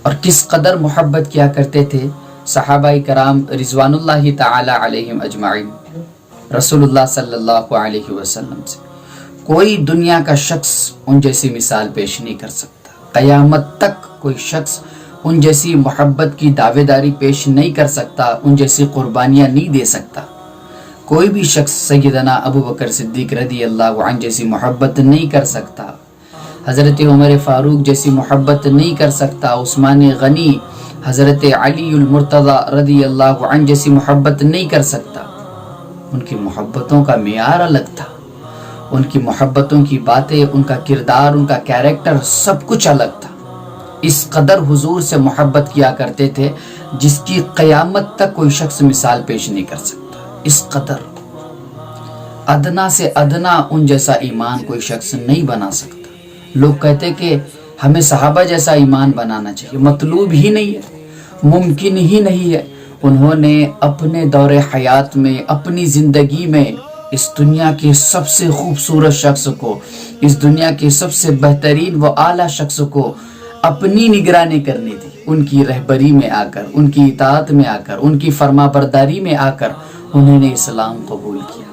اور کس قدر محبت کیا کرتے تھے صحابہ کرام رضوان اللہ تعالی علیہم اجمعین رسول اللہ صلی اللہ علیہ وسلم سے۔ کوئی دنیا کا شخص ان جیسی مثال پیش نہیں کر سکتا، قیامت تک کوئی شخص ان جیسی محبت کی دعوے داری پیش نہیں کر سکتا، ان جیسی قربانیاں نہیں دے سکتا۔ کوئی بھی شخص سیدنا ابو بکر صدیق رضی اللہ عنہ جیسی محبت نہیں کر سکتا، حضرت عمر فاروق جیسی محبت نہیں کر سکتا، عثمان غنی، حضرت علی المرتضی رضی اللہ عنہ جیسی محبت نہیں کر سکتا۔ ان کی محبتوں کا معیار الگ تھا، ان کی محبتوں کی باتیں، ان کا کردار، ان کا کیریکٹر سب کچھ الگ تھا۔ اس قدر حضور سے محبت کیا کرتے تھے جس کی قیامت تک کوئی شخص مثال پیش نہیں کر سکتا۔ اس قدر ادنا سے ادنا ان جیسا ایمان کوئی شخص نہیں بنا سکتا۔ لوگ کہتے کہ ہمیں صحابہ جیسا ایمان بنانا چاہیے، مطلوب ہی نہیں ہے، ممکن ہی نہیں ہے۔ انہوں نے اپنے دور حیات میں، اپنی زندگی میں اس دنیا کے سب سے خوبصورت شخص کو، اس دنیا کے سب سے بہترین و اعلیٰ شخص کو اپنی نگرانی کرنی تھی۔ ان کی رہبری میں آ کر، ان کی اطاعت میں آ کر، ان کی فرما برداری میں آ کر انہوں نے اسلام قبول کیا۔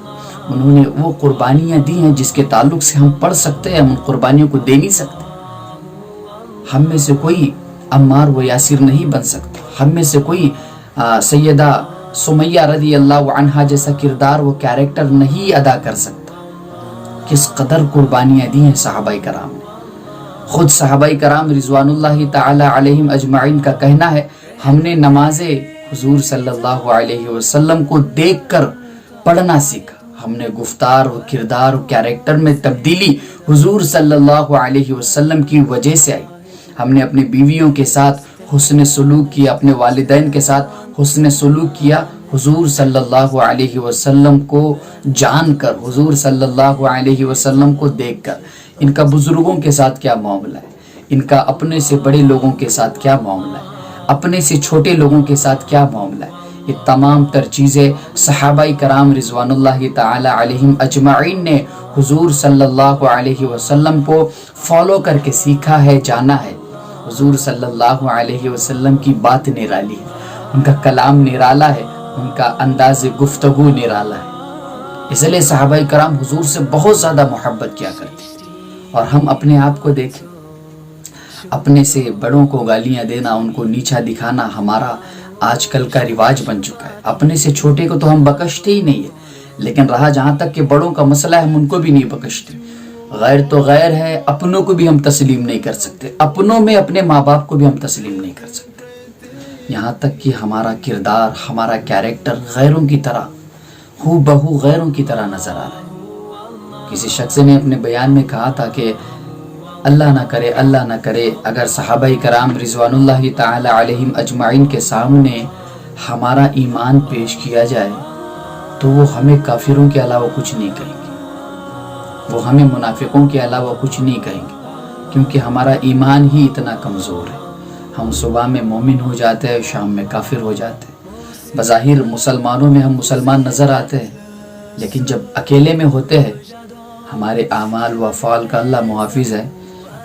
انہوں نے وہ قربانیاں دی ہیں جس کے تعلق سے ہم پڑھ سکتے ہیں، ہم ان قربانیوں کو دے نہیں سکتے۔ ہم میں سے کوئی عمار و یاسر نہیں بن سکتا، ہم میں سے کوئی سیدہ سمیہ رضی اللہ عنہا جیسا کردار و کیریکٹر نہیں ادا کر سکتا۔ کس قدر قربانیاں دی ہیں صحابہ کرام نے۔ خود صحابہ کرام رضوان اللہ تعالی علیہم اجمعین کا کہنا ہے، ہم نے نماز حضور صلی اللہ علیہ وسلم کو دیکھ کر پڑھنا سیکھا۔ ہم نے گفتار و کردار و کیریکٹر میں تبدیلی حضور صلی اللہ علیہ وسلم کی وجہ سے آئی۔ ہم نے اپنی بیویوں کے ساتھ حسن سلوک کیا، اپنے والدین کے ساتھ حسن سلوک کیا، حضور صلی اللہ علیہ وسلم کو جان کر، حضور صلی اللہ علیہ وسلم کو دیکھ کر۔ ان کا بزرگوں کے ساتھ کیا معاملہ ہے، ان کا اپنے سے بڑے لوگوں کے ساتھ کیا معاملہ ہے، اپنے سے چھوٹے لوگوں کے ساتھ کیا معاملہ ہے، یہ تمام تر چیزیں صحابہ کرام رضوان اللہ تعالی علیہم اجمعین نے حضور صلی اللہ علیہ وسلم کو فالو کر کے سیکھا ہے، جانا ہے۔ حضور صلی اللہ علیہ وسلم کی بات نرالی ہے، ان کا کلام نرالا ہے، ان کا انداز گفتگو نرالا ہے۔ اس لیے صحابہ کرام حضور سے بہت زیادہ محبت کیا کرتے ہیں۔ اور ہم اپنے آپ کو دیکھیں، اپنے سے بڑوں کو گالیاں دینا، ان کو نیچا دکھانا ہمارا آج کل کا رواج بن چکا ہے۔ اپنے سے چھوٹے کو تو ہم بخشتے ہی نہیں ہے، لیکن رہا جہاں تک کہ بڑوں کا مسئلہ ہے، ہم ان کو بھی نہیں بخشتے۔ غیر تو غیر ہے، اپنوں کو بھی ہم تسلیم نہیں کر سکتے، اپنوں میں اپنے ماں باپ کو بھی ہم تسلیم نہیں کر سکتے۔ یہاں تک کہ ہمارا کردار، ہمارا کیریکٹر غیروں کی طرح، ہو بہو غیروں کی طرح نظر آ رہا ہے۔ کسی شخص نے اپنے بیان میں کہا تھا کہ اللہ نہ کرے اگر صحابہ کرام رضوان اللہ تعالی علیہم اجمعین کے سامنے ہمارا ایمان پیش کیا جائے تو وہ ہمیں کافروں کے علاوہ کچھ نہیں کہیں گے، وہ ہمیں منافقوں کے علاوہ کچھ نہیں کہیں گے، کیونکہ ہمارا ایمان ہی اتنا کمزور ہے۔ ہم صبح میں مومن ہو جاتے ہیں، شام میں کافر ہو جاتے ہیں۔ بظاہر مسلمانوں میں ہم مسلمان نظر آتے ہیں، لیکن جب اکیلے میں ہوتے ہیں ہمارے اعمال و افعال کا اللہ محافظ ہے،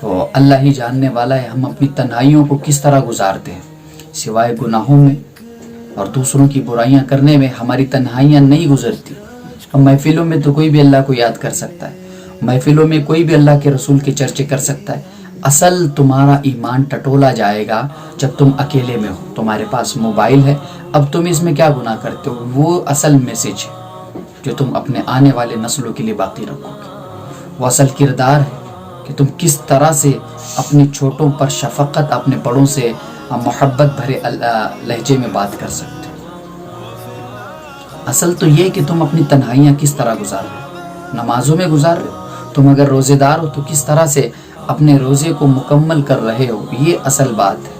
وہ اللہ ہی جاننے والا ہے۔ ہم اپنی تنہائیوں کو کس طرح گزارتے ہیں، سوائے گناہوں میں اور دوسروں کی برائیاں کرنے میں ہماری تنہائیاں نہیں گزرتی۔ اور محفلوں میں تو کوئی بھی اللہ کو یاد کر سکتا ہے، محفلوں میں کوئی بھی اللہ کے رسول کے چرچے کر سکتا ہے۔ اصل تمہارا ایمان ٹٹولا جائے گا جب تم اکیلے میں ہو، تمہارے پاس موبائل ہے، اب تم اس میں کیا گناہ کرتے ہو، وہ اصل میسج ہے جو تم اپنے آنے والے نسلوں کے لیے باقی رکھو گے۔ وہ اصل کردار ہے کہ تم کس طرح سے اپنے چھوٹوں پر شفقت، اپنے بڑوں سے محبت بھرے لہجے میں بات کر سکتے ہو۔ اصل تو یہ کہ تم اپنی تنہائیاں کس طرح گزار رہے ہو، نمازوں میں گزار رہے ہو، تم اگر روزے دار ہو تو کس طرح سے اپنے روزے کو مکمل کر رہے ہو، یہ اصل بات ہے۔